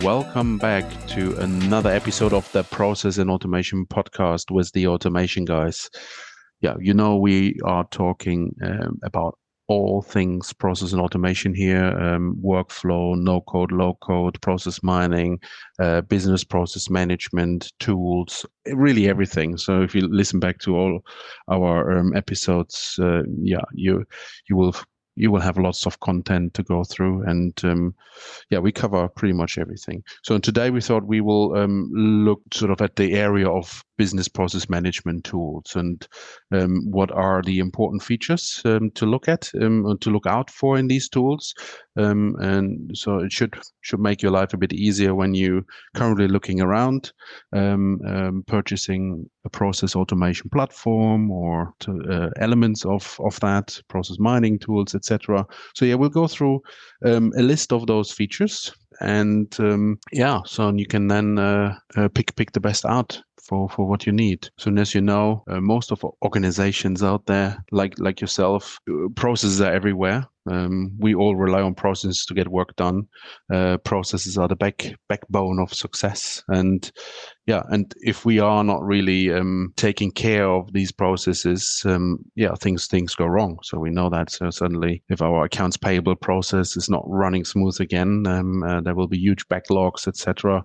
Welcome back to another episode of the Process and Automation podcast with the Automation Guys. Yeah, we are talking about all things process and automation here, workflow, no code, low code, process mining, business process management, tools, really everything. So if you listen back to all our episodes, you will have lots of content to go through, and we cover pretty much everything. So today we thought we will look sort of at the area of business process management tools and what are the important features to look at and to look out for in these tools. And so it should make your life a bit easier when you currently looking around, purchasing a process automation platform or elements of that, process mining tools, etc. So we'll go through a list of those features, and so you can then pick the best out for what you need. So as you know, most of organizations out there, like yourself, processes are everywhere. We all rely on processes to get work done. Processes are the backbone of success, and if we are not really taking care of these processes, things go wrong. So we know that. So suddenly, if our accounts payable process is not running smooth again, there will be huge backlogs, etc.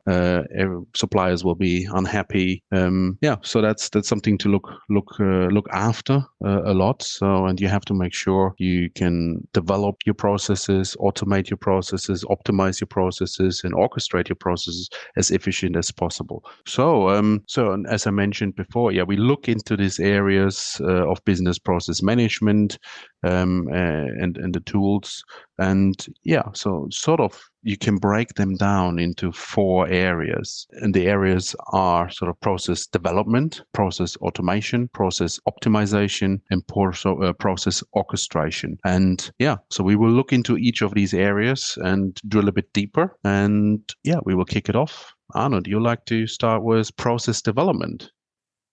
Suppliers will be unhappy. So that's something to look after a lot. So, and you have to make sure you can develop your processes, automate your processes, optimize your processes, and orchestrate your processes as efficient as possible. So as I mentioned before, we look into these areas of business process management and the tools, and so sort of you can break them down into 4 areas, and the areas are sort of process development, process automation, process optimization, and process orchestration. And so we will look into each of these areas and drill a bit deeper, and we will kick it off. Arno, do you like to start with process development?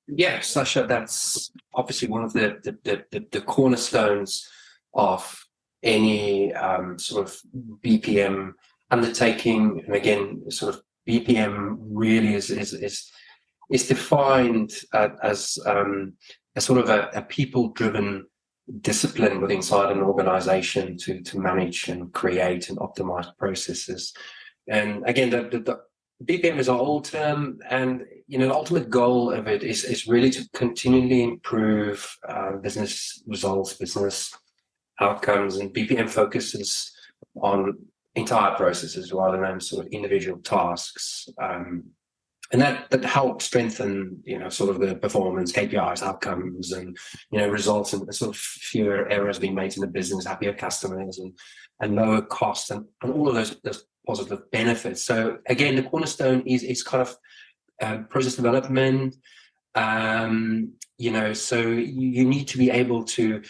Yeah, Sasha, that's obviously one of the cornerstones of any sort of BPM undertaking. And again, sort of BPM really is defined as a sort of a people-driven discipline within inside an organization to manage and create and optimize processes. And again, the BPM is our old term, and the ultimate goal of it is really to continually improve business results, business outcomes, and BPM focuses on entire processes rather than sort of individual tasks, and that helps strengthen sort of the performance, KPIs, outcomes, and results, and sort of fewer errors being made in the business, happier customers, and lower costs, and all of those positive benefits. So again, the cornerstone is kind of process development. So you need to be able to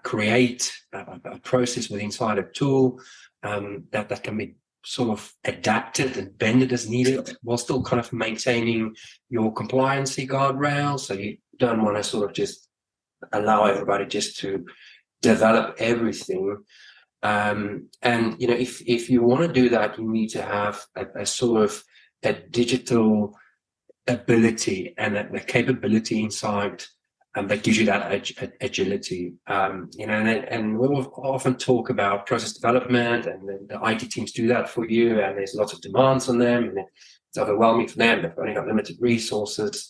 create a process within inside a tool that can be sort of adapted and bended as needed, while still kind of maintaining your compliancy guardrails. So you don't want to sort of just allow everybody just to develop everything. And if you want to do that, you need to have a sort of a digital ability and a capability inside that gives you that agility. And we'll often talk about process development, and the IT teams do that for you, and there's lots of demands on them, and it's overwhelming for them. They've only got limited resources.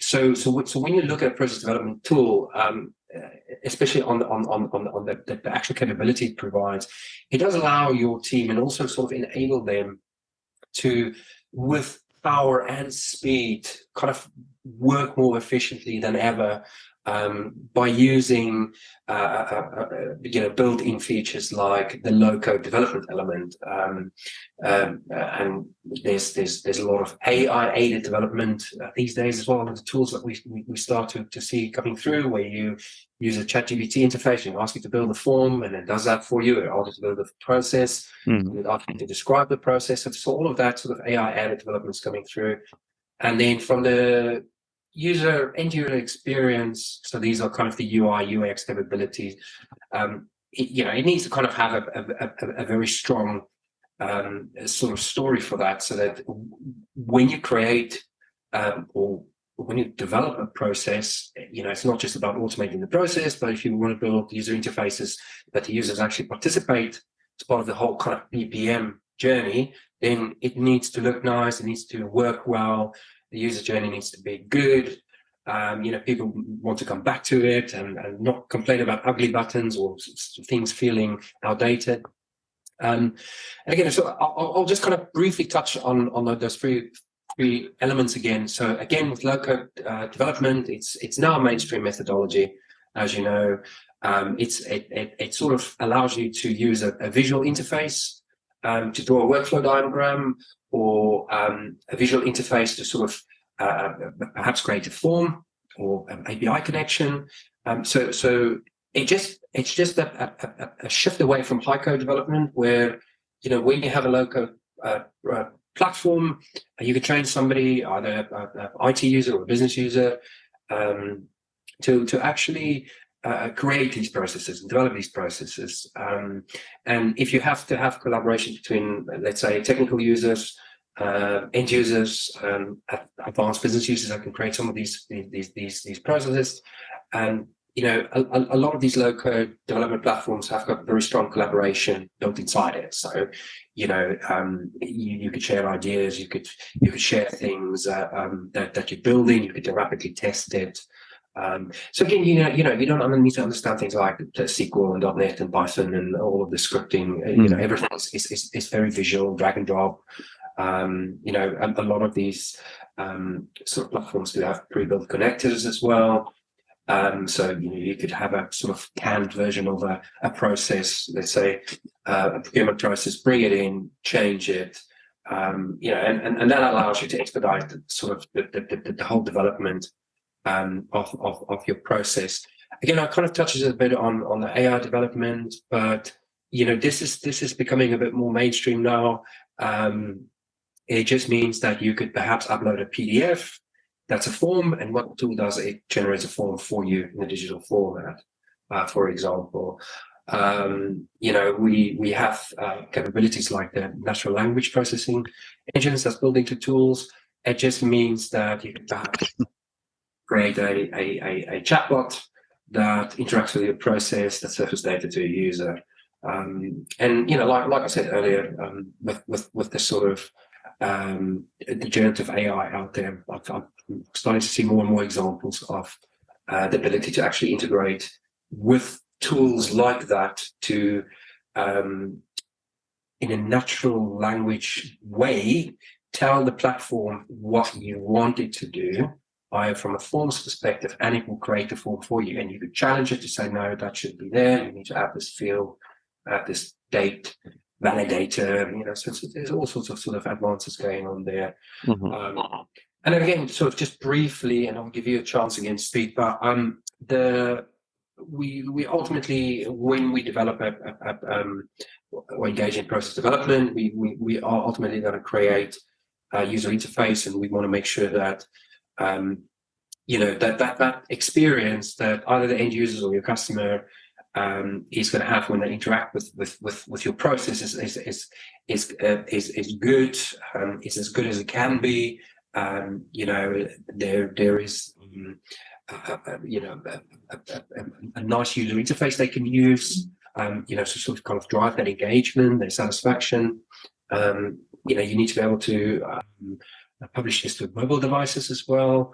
So when you look at a process development tool, especially on the actual capability it provides, it does allow your team and also sort of enable them to, with power and speed, kind of work more efficiently than ever by using built-in features like the low-code development element, and there's a lot of AI-aided development these days as well. The tools that we start to see coming through, where you use a ChatGPT interface, you ask it to build a form, and it does that for you. It asks you to build a process, and it asks you to describe the process. So all of that sort of AI-added developments coming through, and then from the end user experience, so these are kind of the UI UX capabilities. It needs to kind of have a very strong sort of story for that, so that when you create or when you develop a process, it's not just about automating the process, but if you want to build user interfaces that the users actually participate as part of the whole kind of BPM journey, then it needs to look nice, it needs to work well, the user journey needs to be good. People want to come back to it and not complain about ugly buttons or things feeling outdated. And again, so I'll just kind of briefly touch on those three elements again. So again, with low-code development, it's now a mainstream methodology, as you know. It sort of allows you to use a visual interface to draw a workflow diagram, or a visual interface to sort of perhaps create a form or an API connection. So it's just a shift away from high code development, where when you have a low code platform, you could train somebody, either an IT user or a business user, to actually create these processes and develop these processes. And if you have to have collaboration between, let's say, technical users, end users, advanced business users that can create some of these processes. And a lot of these low-code development platforms have got very strong collaboration built inside it. So, you could share ideas, you could share things that you're building, you could rapidly test it. So again, you don't need to understand things like SQL and .NET and Python and all of the scripting. Everything is very visual, drag and drop. A lot of these sort of platforms do have pre-built connectors as well. So you could have a sort of canned version of a process, let's say a procurement process, bring it in, change it, and that allows you to expedite the whole development of your process. Again, I kind of touches a bit on the AI development, but this is becoming a bit more mainstream now. It just means that you could perhaps upload a PDF. That's a form, and what the tool does, it generates a form for you in a digital format. For example, we have capabilities like the natural language processing engines that's built into tools. It just means that you can perhaps create a chatbot that interacts with your process, that surfaces data to a user. And like I said earlier, with this sort of the generative AI out there, I'm starting to see more and more examples of the ability to actually integrate with tools like that to, in a natural language way, tell the platform what you want it to do, either from a forms perspective, and it will create a form for you. And you could challenge it to say, no, that should be there. You need to add this field, add this date, validator, so there's all sorts of advances going on there. And again, sort of just briefly, and I'll give you a chance again to speak, but we ultimately, when we develop or engage in process development, we are ultimately going to create a user interface, and we want to make sure that that experience that either the end users or your customer is going to have when they interact with your process is good. It's as good as it can be. There is a nice user interface they can use. To sort of kind of drive that engagement, their satisfaction. You need to be able to publish this to mobile devices as well.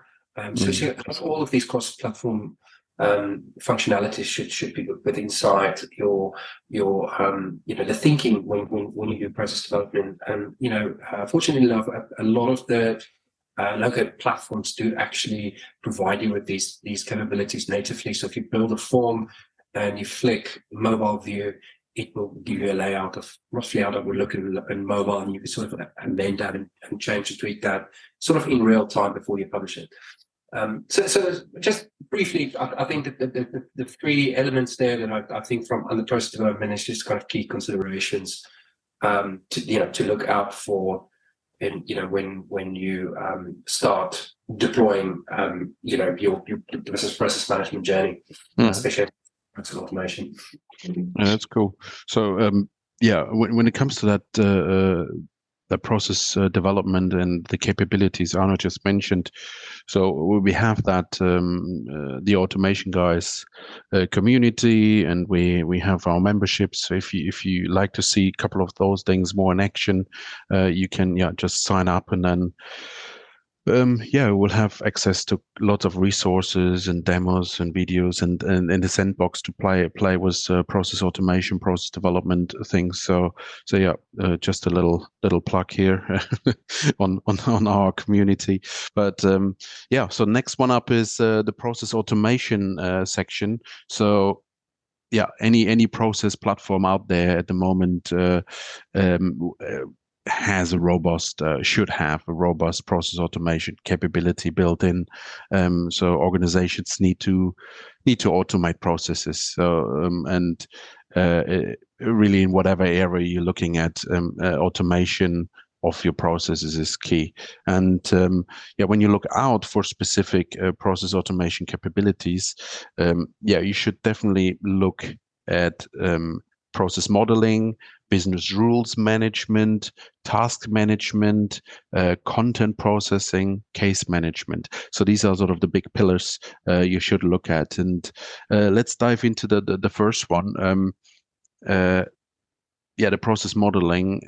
So all of these cross-platform functionalities should be with inside your the thinking when you do process development. And fortunately enough, a lot of the local platforms do actually provide you with these capabilities natively. So if you build a form and you flick mobile view, it will give you a layout of roughly how that would look in mobile, and you can sort of amend that and change and tweak that sort of in real time before you publish it. So just briefly, I think that the three elements there that I think from under process development is just kind of key considerations to look out for, and when you start deploying your business process management journey, especially automation. Yeah, that's cool. So yeah, when it comes to that the process development and the capabilities Arno just mentioned, so we have that the automation guys community, and we have our memberships. So if you like to see a couple of those things more in action, you can just sign up, and then we'll have access to lots of resources and demos and videos and in the sandbox to play with process automation, process development things. So just a little plug here on our community. But so next one up is the process automation section. So any process platform out there at the moment um, has a robust, should have a robust process automation capability built in. So organizations need to automate processes. So and really in whatever area you're looking at, automation of your processes is key. And when you look out for specific process automation capabilities, you should definitely look at process modeling, business rules management, task management, content processing, case management. So these are sort of the big pillars you should look at. And let's dive into the first one. The process modeling.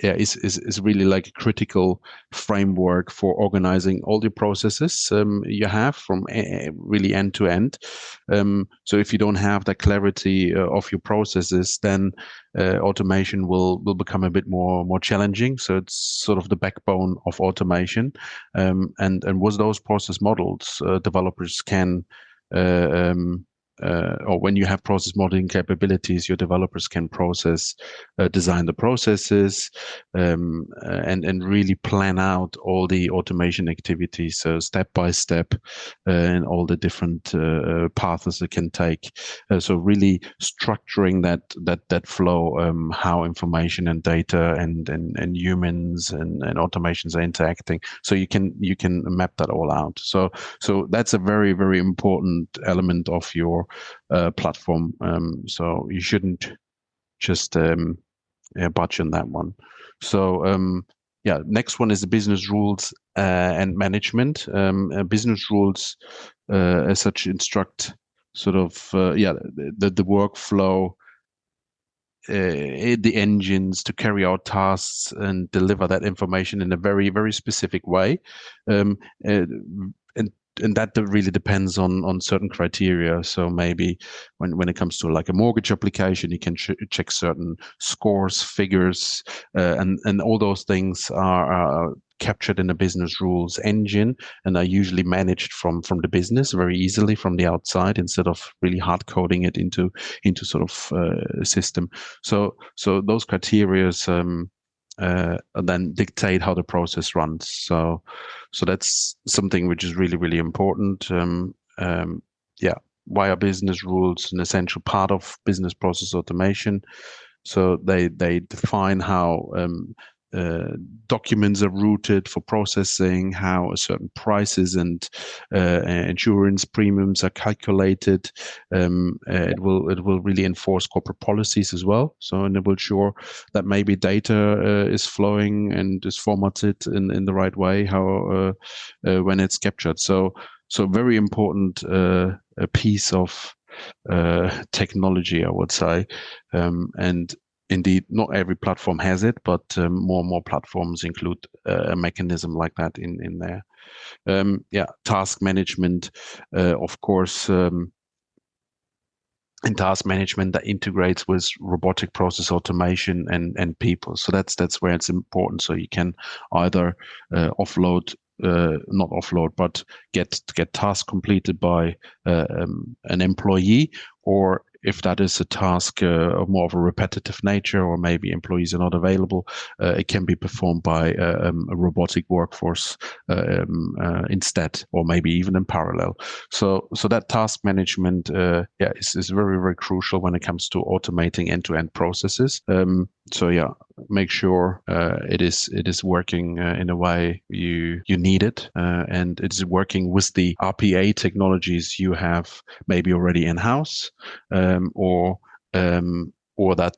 Is really like a critical framework for organizing all the processes you have from really end to end. So if you don't have that clarity of your processes, then automation will become a bit more challenging. So it's sort of the backbone of automation. And with those process models, developers can or when you have process modeling capabilities, your developers can design the processes, and really plan out all the automation activities, so step by step, and all the different paths it can take. So really structuring that flow, how information and data and humans and automations are interacting. So you can map that all out. So that's a very, very important element of your platform. So you shouldn't just budge on that one. So next one is the business rules and management. Business rules as such instruct sort of the workflow, the engines to carry out tasks and deliver that information in a very, very specific way. And that really depends on certain criteria. So maybe when it comes to like a mortgage application, you can check certain scores, figures, and all those things are captured in the business rules engine and are usually managed from the business very easily from the outside, instead of really hard coding it into sort of a system. So those criteria then dictate how the process runs. So that's something which is really, really important. Why are business rules an essential part of business process automation? So they define how documents are routed for processing, how certain prices and insurance premiums are calculated. It will really enforce corporate policies as well. So, and it will ensure that maybe data is flowing and is formatted in the right way, how when it's captured. So very important a piece of technology, I would say, and indeed, not every platform has it, but more and more platforms include a mechanism like that in there. Task management, of course, in task management that integrates with robotic process automation and people. So that's where it's important. So you can either offload, not offload, but get tasks completed by an employee, or if that is a task of more of a repetitive nature, or maybe employees are not available, it can be performed by a robotic workforce instead, or maybe even in parallel. So that task management, is very, very crucial when it comes to automating end-to-end processes. Make sure it is working in a way you need it, and it's working with the RPA technologies you have maybe already in house, or or that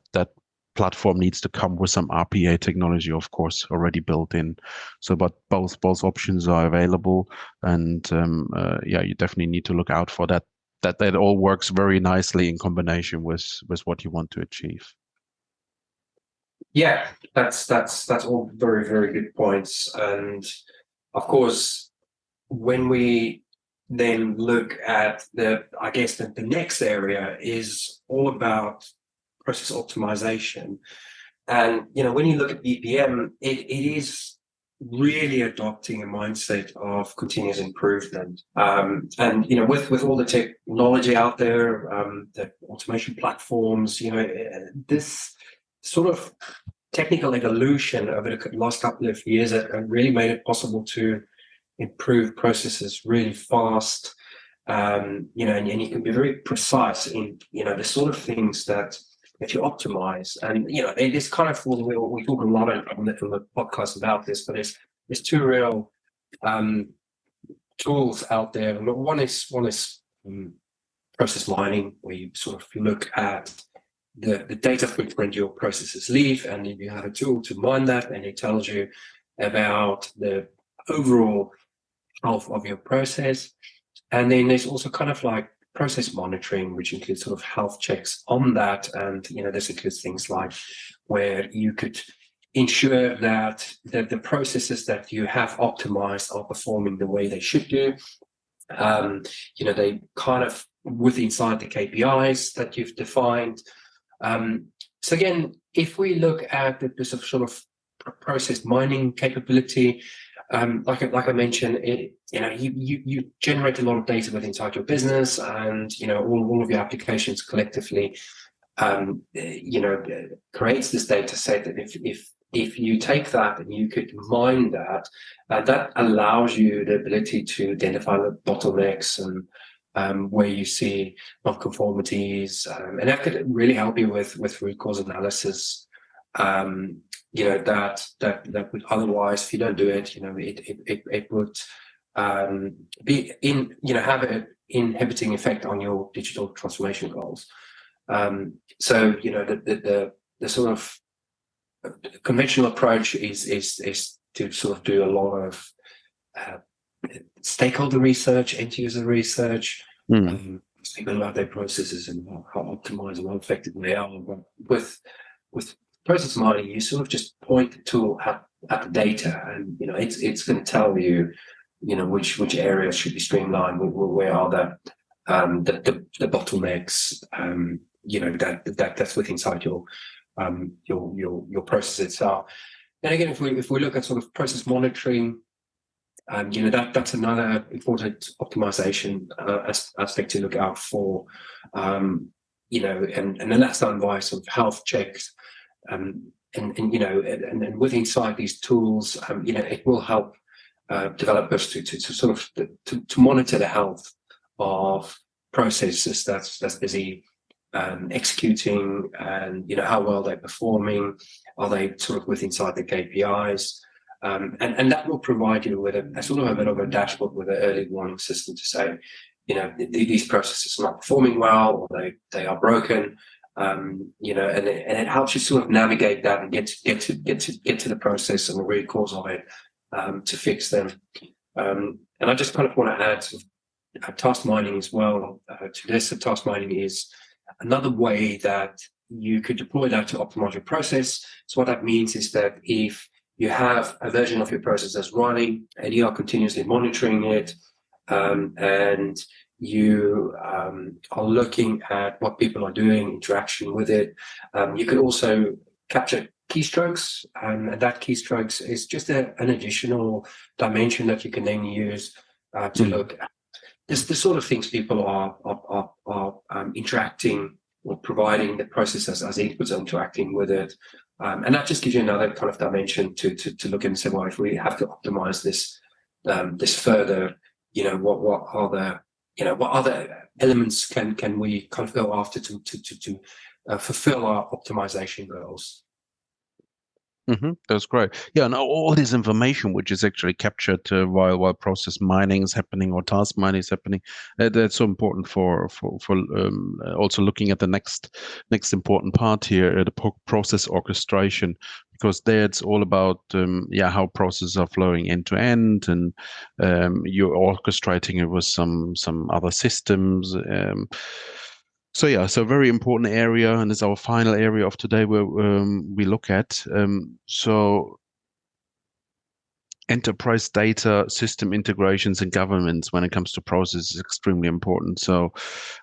platform needs to come with some RPA technology, of course, already built in. So, but both options are available, and yeah, you definitely need to look out for that. That all works very nicely in combination with what you want to achieve. Yeah, that's all very, very good points. And of course, when we then look at I guess the next area is all about process optimization. And when you look at BPM, it is really adopting a mindset of continuous improvement. And with all the technology out there, the automation platforms, this sort of technical evolution over the last couple of years have really made it possible to improve processes really fast. And you can be very precise in the sort of things that you optimize. And it is kind of, we talk a lot on the podcast about this, but there's two real tools out there. One is process mining, where you sort of look at the data footprint your processes leave, and you have a tool to mine that, and it tells you about the overall health of your process. And then there's also kind of like process monitoring, which includes sort of health checks on that. And this includes things like where you could ensure that the processes that you have optimized are performing the way they should do. They kind of inside the KPIs that you've defined. So again, if we look at the sort of process mining capability, like I mentioned, you generate a lot of data within inside your business, and all of your applications collectively, creates this data set. And if you take that and you could mine that, that allows you the ability to identify the bottlenecks and where you see non-conformities, and that could really help you with root cause analysis. That would otherwise, if you don't do it, it would be have an inhibiting effect on your digital transformation goals. So the sort of conventional approach is to sort of do a lot of stakeholder research, end user research, speaking about their processes and how optimized and how effective they are. But with process mining, you sort of just point the tool at the data, and it's going to tell you which areas should be streamlined, where are the bottlenecks, that's within inside your process itself. And again, if we look at sort of process monitoring, that's another important optimization aspect to look out for. And then that's done by sort of health checks. And with inside these tools, it will help developers to sort of to monitor the health of processes that's busy executing, and how well they're performing. Are they sort of with inside the KPIs? And that will provide you with a sort of a bit of a dashboard with an early warning system to say, these processes are not performing well, or they are broken. And it helps you sort of navigate that and get to the process and the root cause of it, to fix them. And I just kind of want to add sort of task mining as well to this. So task mining is another way that you could deploy that to optimize your process. So what that means is that if you have a version of your process that's running and you are continuously monitoring it, and you are looking at what people are doing, interaction with it, you can also capture keystrokes, and that keystrokes is just an additional dimension that you can then use to look at the sort of things people are interacting or providing the process as inputs, interacting with it. And that just gives you another kind of dimension to look and say, well, if we have to optimize this further, what other elements can we kind of go after to fulfill our optimization goals? That's great. Yeah, and all this information which is actually captured while process mining is happening or task mining is happening, that's so important for also looking at the next important part here, the process orchestration, because there it's all about how processes are flowing end to end, and you're orchestrating it with some other systems. So yeah, so very important area, and it's our final area of today where we look at. So enterprise data, system integrations, and governance when it comes to process is extremely important. So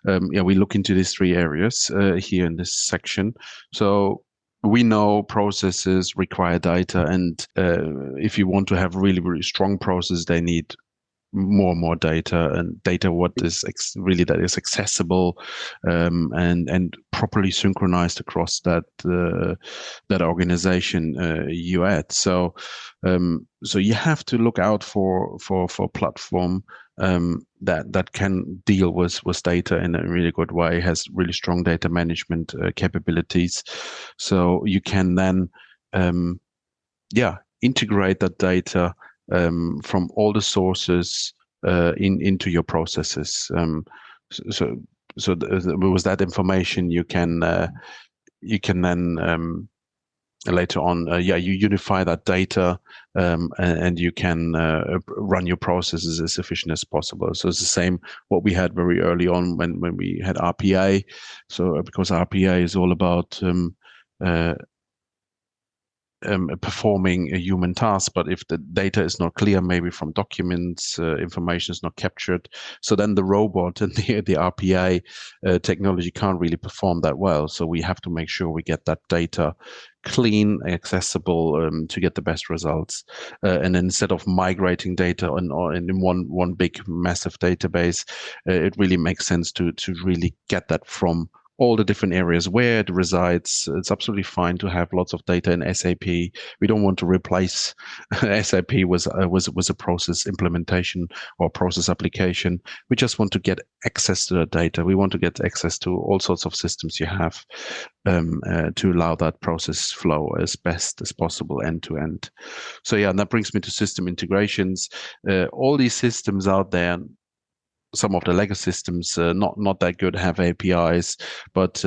yeah, we look into these three areas here in this section. So we know processes require data, and if you want to have really strong processes, they need more data, and data what is really that is accessible and properly synchronized across that organization you at. So so you have to look out for platform that can deal with data in a really good way, has really strong data management capabilities, so you can then integrate that data from all the sources into your processes. So, with that information, you can then later on, you unify that data, and you can run your processes as efficient as possible. So it's the same what we had very early on when we had RPA. So because RPA is all about uh, performing a human task, but if the data is not clear, maybe from documents, information is not captured, so then the robot and the RPA technology can't really perform that well. So we have to make sure we get that data clean, accessible, to get the best results. And instead of migrating data in one big massive database, it really makes sense to really get that from all the different areas where it resides. It's absolutely fine to have lots of data in SAP. We don't want to replace SAP with a process implementation or process application. We just want to get access to the data. We want to get access to all sorts of systems you have to allow that process flow as best as possible end to end. So yeah, and that brings me to system integrations. All these systems out there, some of the legacy systems not that good, have APIs, but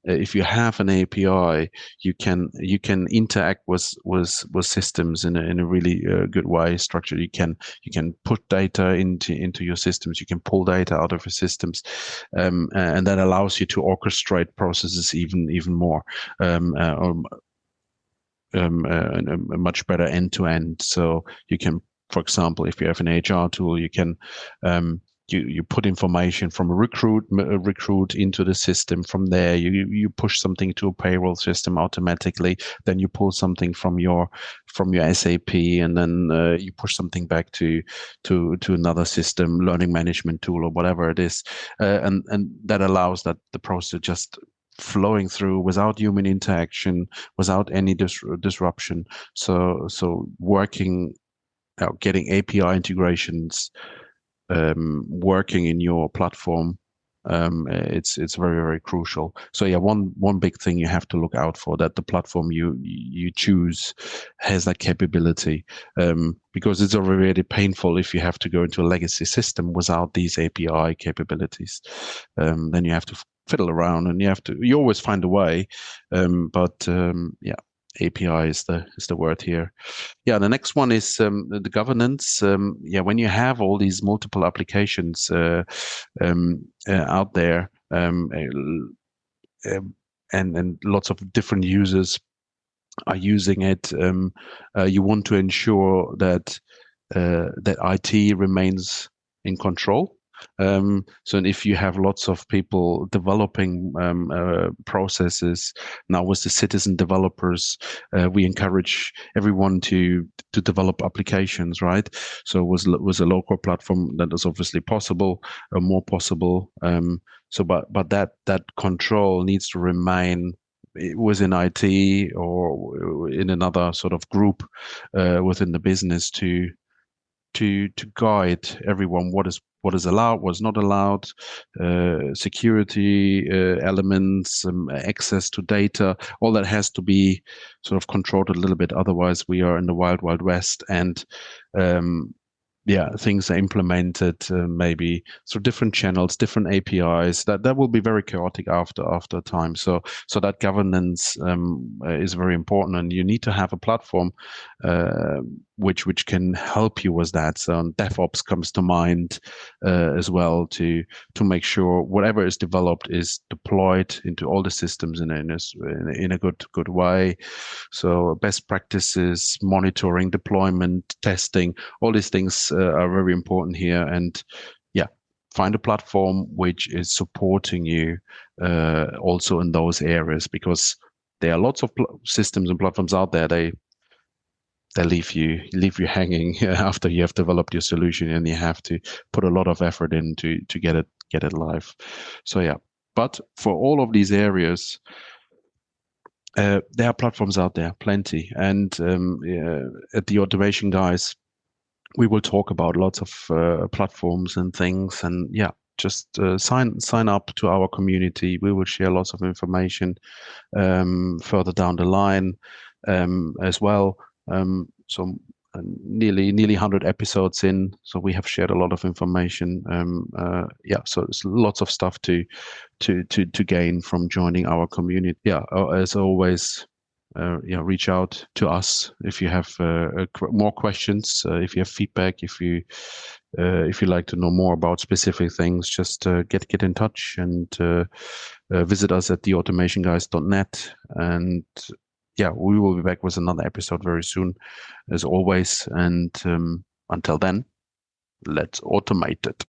if you have an API, you can interact with systems in a really good way, structured. You can put data into your systems. You can pull data out of your systems, and that allows you to orchestrate processes even more. A much better end to end. So you can, for example, if you have an HR tool, you can you put information from a recruit into the system. From there, you push something to a payroll system automatically. Then you pull something from your SAP, and then you push something back to another system, learning management tool or whatever it is, and that allows that the process just flowing through without human interaction, without any disruption. So working out, getting API integrations working in your platform, it's very crucial. So yeah, one big thing you have to look out for, that the platform you choose has that capability, because it's already painful if you have to go into a legacy system without these API capabilities. Then you have to fiddle around, and you always find a way, but yeah, API is the word here. Yeah, the next one is the governance. Yeah, when you have all these multiple applications out there, and lots of different users are using it, you want to ensure that that IT remains in control. So if you have lots of people developing processes, now with the citizen developers, we encourage everyone to develop applications, right? So was a local platform, that is obviously possible, more possible. So but that control needs to remain within IT or in another sort of group within the business to to guide everyone what is allowed, what's not allowed, security elements, access to data. All that has to be sort of controlled a little bit. Otherwise, we are in the wild, wild west, and things are implemented maybe through different channels, different APIs. That will be very chaotic after time. So that governance is very important, and you need to have a platform which can help you with that. So DevOps comes to mind as well to make sure whatever is developed is deployed into all the systems in a good way. So best practices, monitoring, deployment, testing, all these things are very important here. And find a platform which is supporting you also in those areas, because there are lots of systems and platforms out there. They leave you hanging after you have developed your solution, and you have to put a lot of effort in to get it live. So but for all of these areas, there are platforms out there, plenty. And at the Automation Guys, we will talk about lots of platforms and things. And just sign up to our community. We will share lots of information further down the line as well. So nearly 100 episodes in, so we have shared a lot of information. So it's lots of stuff to gain from joining our community. As always, reach out to us if you have more questions, if you have feedback, if you like to know more about specific things. Just get in touch and visit us at theautomationguys.net. And we will be back with another episode very soon, as always. And until then, let's automate it.